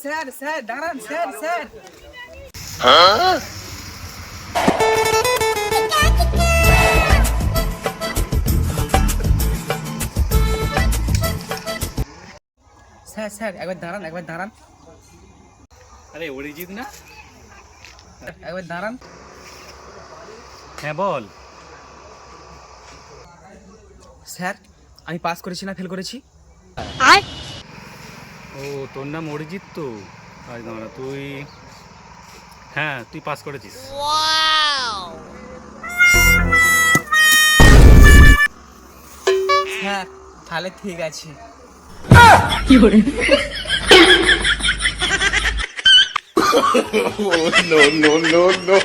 Sir sir দাঁড়ান sir sir. Sir sir একবার দাঁড়ান, একবার দাঁড়ান, আরে অরিজিৎ না? একবার দাঁড়ান। হ্যাঁ বল। স্যার আমি পাস করেছি না ফেল করেছি? ও তোর নাম অরিজিৎ তো? আজ না তুই, হ্যাঁ তুই পাস করেছিস। হ্যাঁ তাহলে ঠিক আছে। No, no, no, no.